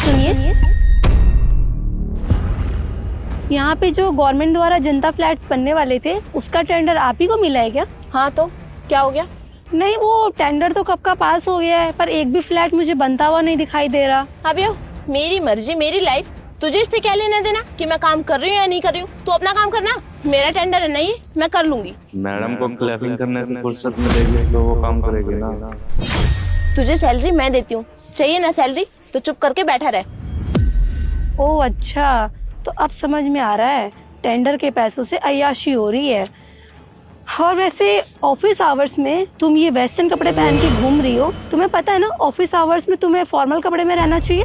सुनिए, यहाँ पे जो गवर्नमेंट द्वारा जनता फ्लैट्स बनने वाले थे उसका टेंडर आप ही को मिला है क्या? हाँ तो क्या हो गया? नहीं, वो टेंडर तो कब का पास हो गया है, पर एक भी फ्लैट मुझे बनता हुआ नहीं दिखाई दे रहा। अबे मेरी मर्जी मेरी लाइफ, तुझे इससे क्या लेना देना कि मैं काम कर रही हूँ या नहीं कर रही हूँ? तू अपना काम करना, मेरा टेंडर है नहीं, मैं कर लूंगी। मैडम को क्लैपिंग करने से फुर्सत मिलेगी तो वो काम करेगी ना। तुझे सैलरी मैं देती हूँ, चाहिए ना सैलरी तो चुप करके बैठा रहे। ओह अच्छा, तो अब समझ में आ रहा है, टेंडर के पैसों से अय्याशी हो रही है। और वैसे ऑफिस आवर्स में तुम ये वेस्टर्न कपड़े पहन के घूम रही हो, तुम्हें पता है ना ऑफिस आवर्स में तुम्हें फॉर्मल कपड़े में रहना चाहिए।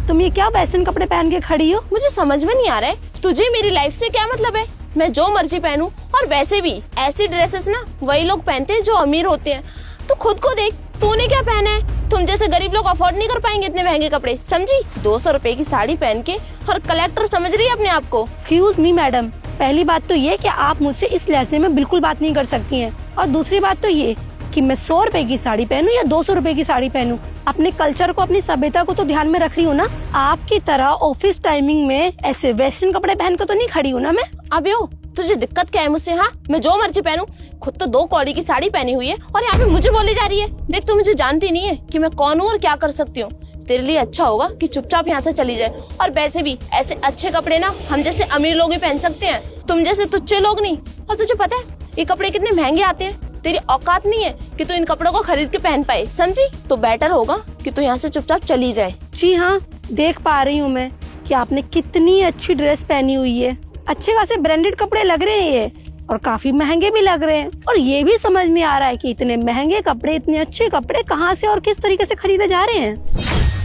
तुम ये क्या वेस्टर्न कपड़े पहन के खड़ी हो? मुझे समझ में नहीं आ रहा है तुझे मेरी लाइफ से क्या मतलब है। मैं जो मर्जी पहनूं, और वैसे भी ऐसी ड्रेसेस ना वही लोग पहनते हैं जो अमीर होते हैं। तो खुद को देख, तूने क्या पहना है? तुम जैसे गरीब लोग अफोर्ड नहीं कर पाएंगे इतने महंगे कपड़े, समझी? 200 रुपए की साड़ी पहन के और कलेक्टर समझ रही है अपने आप को। एक्सक्यूज मी मैडम, पहली बात तो ये कि आप मुझसे इस लहजे में बिल्कुल बात नहीं कर सकती हैं, और दूसरी बात तो ये कि मैं 100 रुपए की साड़ी पहनूं या 200 रुपए की साड़ी पहनूं, अपने कल्चर को, अपनी सभ्यता को तो ध्यान में रख रही हूँ ना। आपकी तरह ऑफिस टाइमिंग में ऐसे वेस्टर्न कपड़े पहन के तो नहीं खड़ी हूँ ना मैं। अबे तुझे दिक्कत क्या है मुझसे? हाँ, मैं जो मर्जी पहनूं, खुद तो 2 कौड़ी की साड़ी पहनी हुई है और यहाँ पे मुझे बोली जा रही है। देख, तू मुझे जानती नहीं है कि मैं कौन हूँ और क्या कर सकती हूँ। तेरे लिए अच्छा होगा कि चुपचाप यहाँ से चली जाए। और वैसे भी ऐसे अच्छे कपड़े ना हम जैसे अमीर लोग ही पहन सकते हैं, तुम जैसे तुच्चे लोग नहीं। और तुझे पता है ये कपड़े कितने महंगे आते हैं? तेरी औकात नहीं है कि तू इन कपड़ों को खरीद के पहन पाए, समझी? तो बेटर होगा कि तू यहाँ से चुपचाप चली जाए। जी हाँ, देख पा रही हूँ मैं कि आपने कितनी अच्छी ड्रेस पहनी हुई है। अच्छे खासे ब्रांडेड कपड़े लग रहे हैं ये, और काफी महंगे भी लग रहे हैं। और ये भी समझ में आ रहा है कि इतने महंगे कपड़े, इतने अच्छे कपड़े कहाँ से और किस तरीके से खरीदे जा रहे हैं।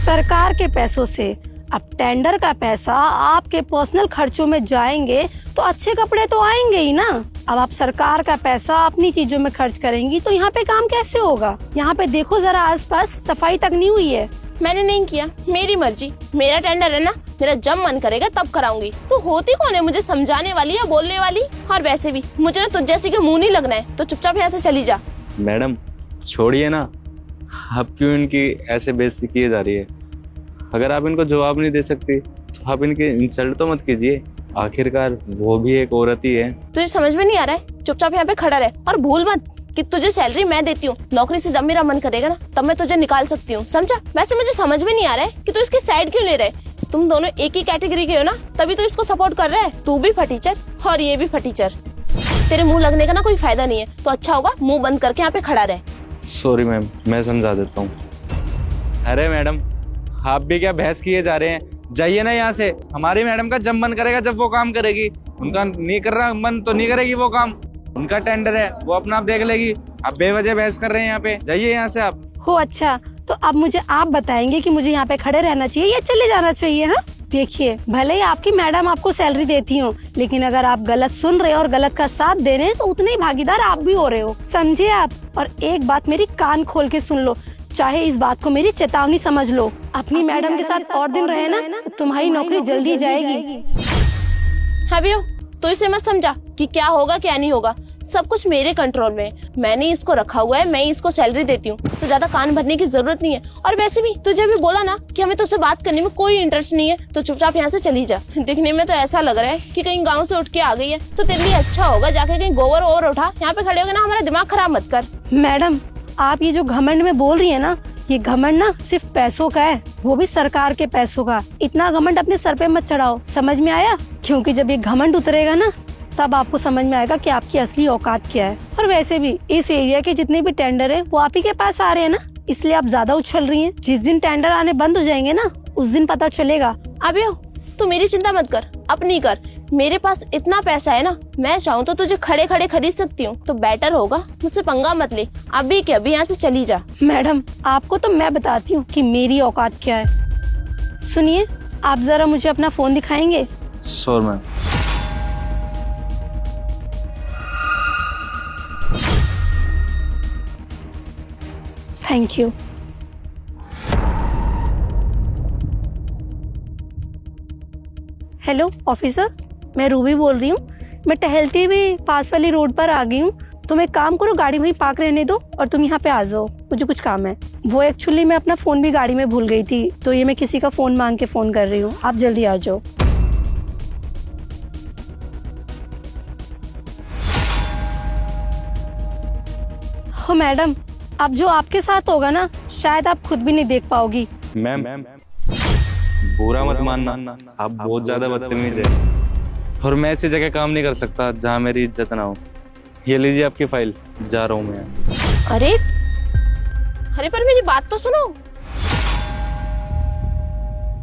सरकार के पैसों से। अब टेंडर का पैसा आपके पर्सनल खर्चों में जाएंगे तो अच्छे कपड़े तो आएंगे ही ना। अब आप सरकार का पैसा अपनी चीजों में खर्च करेंगी तो यहाँ पे काम कैसे होगा? यहाँ पे देखो जरा, आसपास सफाई तक नहीं हुई है। मैंने नहीं किया, मेरी मर्जी, मेरा टेंडर है ना, मेरा जब मन करेगा तब कराऊंगी। तो होती कौन है मुझे समझाने वाली या बोलने वाली? और वैसे भी मुझे ना तुझ जैसी के मुंह नहीं लगना है, तो चुपचाप यहाँ से चली जा। मैडम छोड़िए ना, आप क्यों इनकी ऐसे बेइज्जती किए जा रही है? अगर आप इनको जवाब नहीं दे सकती तो आप इनकी इंसल्ट तो मत कीजिए, आखिरकार वो भी एक औरत ही है। तुझे समझ में नहीं आ रहा है? चुपचाप यहाँ पे खड़ा रहे, और भूल मत कि तुझे सैलरी मैं देती हूँ। नौकरी से जब मेरा मन करेगा ना तब मैं तुझे निकाल सकती हूँ, समझा? वैसे मुझे समझ में नहीं आ रहा है कि तू इसकी साइड क्यों ले रहे? तुम दोनों एक ही कैटेगरी के हो ना, तभी तो इसको सपोर्ट कर रहा है। तू भी फटीचर और ये भी फटीचर। तेरे मुंह लगने का ना कोई फायदा नहीं है, तो अच्छा होगा मुंह बंद करके यहाँ पे खड़ा रहे। सॉरी मैम, मैं समझा देता हूँ। अरे मैडम, आप भी क्या बहस किए जा रहे हैं? जाइए ना यहाँ से। हमारी मैडम का जब मन करेगा जब वो काम करेगी, उनका नहीं कर रहा मन तो नहीं करेगी वो काम। उनका टेंडर है, वो अपना आप देख लेगी। आप बेवजह बहस कर रहे हैं यहाँ पे, जाइए यहाँ से आप। हो अच्छा, तो अब मुझे आप बताएंगे कि मुझे यहाँ पे खड़े रहना चाहिए या चले जाना चाहिए? हाँ देखिए, भले ही आपकी मैडम आपको सैलरी देती हो, लेकिन अगर आप गलत सुन रहे हो और गलत का साथ दे रहे हैं तो उतने ही भागीदार आप भी हो रहे हो, समझे आप? और एक बात मेरी कान खोल के सुन लो, चाहे इस बात को मेरी चेतावनी समझ लो। अपनी मैडम के साथ और दिन रहे ना तो तुम्हारी नौकरी जल्दी जाएगी। हबियो, तो इसे मत समझा कि क्या होगा क्या नहीं होगा, सब कुछ मेरे कंट्रोल में है। मैंने इसको रखा हुआ है, मैं इसको सैलरी देती हूँ, तो ज्यादा कान भरने की जरूरत नहीं है। और वैसे भी तुझे भी बोला ना कि हमें तुझसे बात करने में कोई इंटरेस्ट नहीं है, तो चुपचाप यहाँ से चली जा। दिखने में तो ऐसा लग रहा है कि कहीं गाँव से उठ के आ गई है, तो तेरे लिए अच्छा होगा जाके कहीं गोबर ओवर उठा। यहाँ पे खड़े होकर ना हमारा दिमाग खराब मत कर। मैडम, आप ये जो घमंड में बोल रही है ना, ये घमंड ना सिर्फ पैसों का है, वो भी सरकार के पैसों का। इतना घमंड अपने सर पे मत चढ़ाओ, समझ में आया? क्योंकि जब ये घमंड उतरेगा ना तब आपको समझ में आएगा कि आपकी असली औकात क्या है। और वैसे भी इस एरिया के जितने भी टेंडर है वो आप ही के पास आ रहे हैं ना, इसलिए आप ज्यादा उछल रही हैं। जिस दिन टेंडर आने बंद हो जाएंगे ना उस दिन पता चलेगा। अबे तू मेरी चिंता मत कर, अपनी कर। मेरे पास इतना पैसा है ना, मैं चाहूँ तो तुझे खड़े खड़े खरीद सकती हूँ। तो बेटर होगा मुझसे पंगा मत ले, अभी के अभी यहाँ से चली जा। मैडम, आपको तो मैं बताती हूँ कि मेरी औकात क्या है। सुनिए, आप जरा मुझे अपना फोन दिखाएंगे? Sure ma'am. Thank you. Hello officer, मैं रूबी बोल रही हूँ। मैं टहलती हुई पास वाली रोड पर आ गई हूँ। तुम एक काम करो, गाड़ी वहीं पार्क रहने दो और तुम यहाँ पे आ जाओ, मुझे कुछ काम है। वो एक्चुअली मैं अपना फ़ोन भी गाड़ी में भूल गई थी, तो ये मैं किसी का फ़ोन मांग के फ़ोन कर रही हूँ। आप जल्दी आ जाओ। हो मैडम, अब जो आपके साथ होगा ना, शायद आप खुद भी नहीं देख पाओगी। मैम बुरा मत मानना, आप बहुत ज्यादा बदतमीज है और मैं ऐसी जगह काम नहीं कर सकता जहाँ मेरी इज्जत ना हो। ये लीजिए आपकी फाइल, जा रहा हूँ मैं। अरे अरे पर मेरी बात तो सुनो।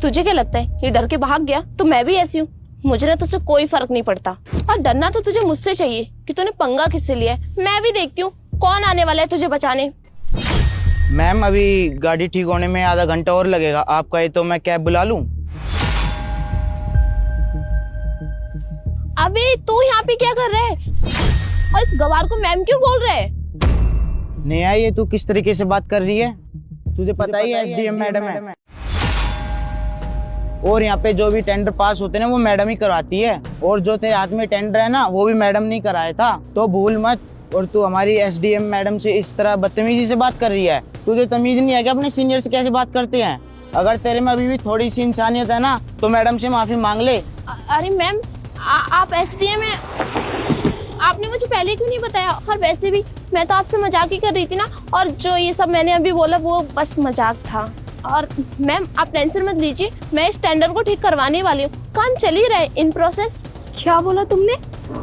तुझे क्या लगता है ये डर के भाग गया तो मैं भी ऐसी हूँ? मुझे ना तुझसे कोई फर्क नहीं पड़ता, और डरना तो तुझे मुझसे चाहिए कि तूने पंगा किससे लिया है। मैं भी देखती हूँ कौन आने वाला है तुझे बचाने। मैम अभी गाड़ी ठीक होने में आधा घंटा और लगेगा, आप कहे तो मैं कैब बुला लूं? अबे तू यहाँ पे क्या कर रहा है? और इस गवार को मैम क्यों बोल रहे है? नेहा, ये तू किस तरीके से बात कर रही है? तुझे पता ही है एसडीएम मैडम है, और यहाँ पे जो भी टेंडर पास होते हैं वो मैडम ही करवाती है, और जो तेरे हाथ में टेंडर है ना वो भी मैडम नहीं कराया था, तो भूल मत। और तू हमारी एसडीएम मैडम से इस तरह बदतमीजी से बात कर रही है। तुझे तमीज नहीं है कि अपने सीनियर से कैसे बात करते हैं? अगर तेरे में अभी भी थोड़ी सी इंसानियत है ना तो मैडम से माफी मांग ले। अरे मैम आप एसडीएम है, आपने मुझे पहले क्यों नहीं बताया? और वैसे भी मैं तो आपसे मजाक ही कर रही थी ना, और जो ये सब मैंने अभी बोला वो बस मजाक था। और मैम आप टेंशन मत लीजिए, मैं इस टेंडर को ठीक करवाने वाली हूँ, काम चल ही रहा है इन प्रोसेस। क्या बोला तुमने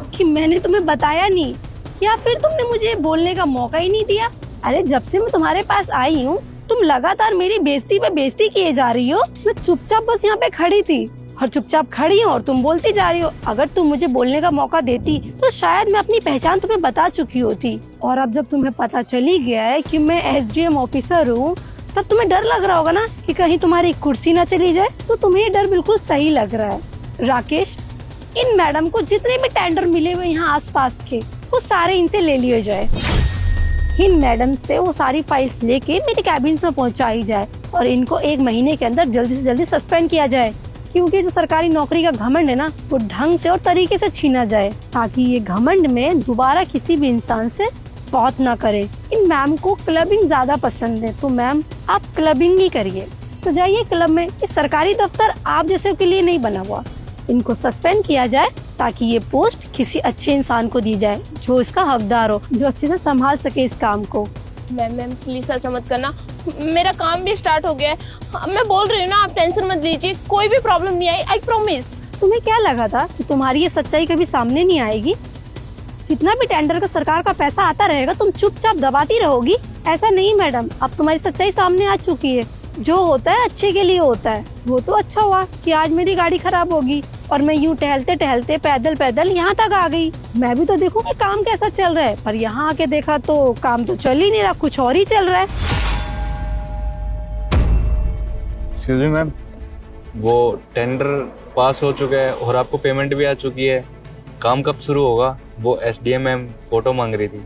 कि मैंने तुम्हें बताया नहीं, या फिर तुमने मुझे बोलने का मौका ही नहीं दिया? अरे जब से मैं तुम्हारे पास आई हूँ तुम लगातार मेरी बेइज्जती पे बेइज्जती किए जा रही हो। मैं चुपचाप बस यहाँ पे खड़ी थी और चुपचाप खड़ी हूँ और तुम बोलती जा रही हो। अगर तुम मुझे बोलने का मौका देती तो शायद मैं अपनी पहचान तुम्हें बता चुकी होती। और अब जब तुम्हें पता चली गया है कि मैं एसडीएम ऑफिसर हूँ, तब तुम्हें डर लग रहा होगा ना कि कहीं तुम्हारी कुर्सी ना चली जाए। तो तुम्हें ये डर बिल्कुल सही लग रहा है। राकेश, इन मैडम को जितने भी टेंडर मिले हुए यहाँ आसपास के वो सारे इनसे ले लिए जाए। इन मैडम से वो सारी फाइल्स लेके मेरे कैबिन्स में पहुंचाई जाए और इनको 1 महीने के अंदर जल्दी से जल्दी सस्पेंड किया जाए, क्योंकि जो सरकारी नौकरी का घमंड है ना वो ढंग से और तरीके से छीना जाए, ताकि ये घमंड में दोबारा किसी भी इंसान से बात ना करे। इन मैम को क्लबिंग ज्यादा पसंद है, तो मैम आप क्लबिंग ही करिए। तो जाइए क्लब में, इस सरकारी दफ्तर आप जैसे के लिए नहीं बना हुआ। इनको सस्पेंड किया जाए ताकि ये पोस्ट किसी अच्छे इंसान को दी जाए जो इसका हकदार हो, जो अच्छे से संभाल सके इस काम को। मैम प्लीज ऐसा मत करना, मेरा काम भी स्टार्ट हो गया है। मैं बोल रही हूँ ना, आप टेंशन मत लीजिए, कोई भी प्रॉब्लम नहीं आई, आई प्रॉमिस। तुम्हें क्या लगा था कि तुम्हारी ये सच्चाई कभी सामने नहीं आएगी? जितना भी टेंडर का सरकार का पैसा आता रहेगा तुम चुपचाप दबाती रहोगी? ऐसा नहीं मैडम, अब तुम्हारी सच्चाई सामने आ चुकी है। जो होता है अच्छे के लिए होता है। वो तो अच्छा हुआ कि आज मेरी गाड़ी खराब होगी और मैं यूं टहलते टहलते पैदल पैदल यहाँ तक आ गई। मैं भी तो देखूं कि काम कैसा चल रहा है, पर यहाँ आके देखा तो काम तो चल ही नहीं रहा, कुछ और ही चल रहा है। एक्सक्यूज मी मैम, वो टेंडर पास हो चुका है और आपको पेमेंट भी आ चुकी है। काम कब शुरू होगा? वो एसडीएम मैम फोटो मांग रही थी।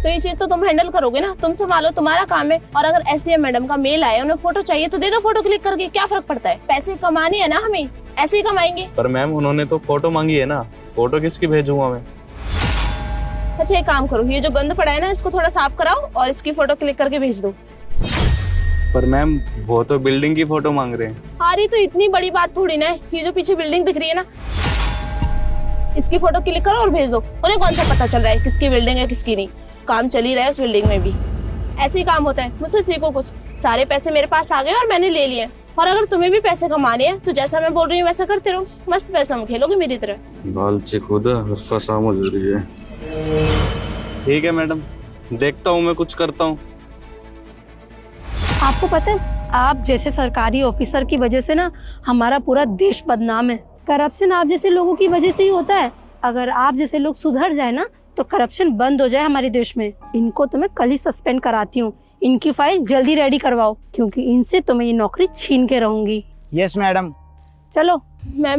तो ये चीज तो तुम हैंडल करोगे ना, तुम संभालो, तुम्हारा काम है। और अगर एसडीएम मैडम का मेल आया, उन्हें फोटो चाहिए तो दे दो, फोटो क्लिक करके, क्या फर्क पड़ता है? पैसे कमाने है ना, हमें ऐसे ही कमाएंगे। पर मैम उन्होंने तो फोटो मांगी है ना, फोटो किसकी भेजूंगा मैं? अच्छा एक काम करो, ये जो गंद पड़ा है ना इसको थोड़ा साफ कराओ और इसकी फोटो क्लिक करके भेज दो। पर मैम वो तो बिल्डिंग की फोटो मांग रहे हैं। अरे तो इतनी बड़ी बात थोड़ी ना है, ये जो पीछे बिल्डिंग दिख रही है ना, इसकी फोटो क्लिक करो और भेज दो। उन्हें कौन सा पता चल रहा है किसकी बिल्डिंग है किसकी नहीं? काम चल ही रहा है उस बिल्डिंग में भी। ऐसे ही काम होता है, मुझसे सीखो कुछ। सारे पैसे मेरे पास आ गए और मैंने ले लिए। और अगर तुम्हें भी पैसे कमाने हैं तो जैसा मैं बोल रही हूँ वैसा करते रहो, मस्त पैसा में खेलोगे मेरी तरह। लालची खुदा फंसा मुझे। ठीक है मैडम, देखता हूँ मैं कुछ करता हूँ। आपको पता है, आप जैसे सरकारी ऑफिसर की वजह से ना हमारा पूरा देश बदनाम है। करप्शन आप जैसे लोगों की वजह से ही होता है। अगर आप जैसे लोग सुधर जाए ना तो करप्शन बंद हो जाए हमारे देश में। इनको तो मैं कल ही सस्पेंड कराती हूँ। इनकी फाइल जल्दी रेडी करवाओ, क्योंकि इनसे तो मैं ये नौकरी छीन के रहूंगी। Yes madam. चलो। मैं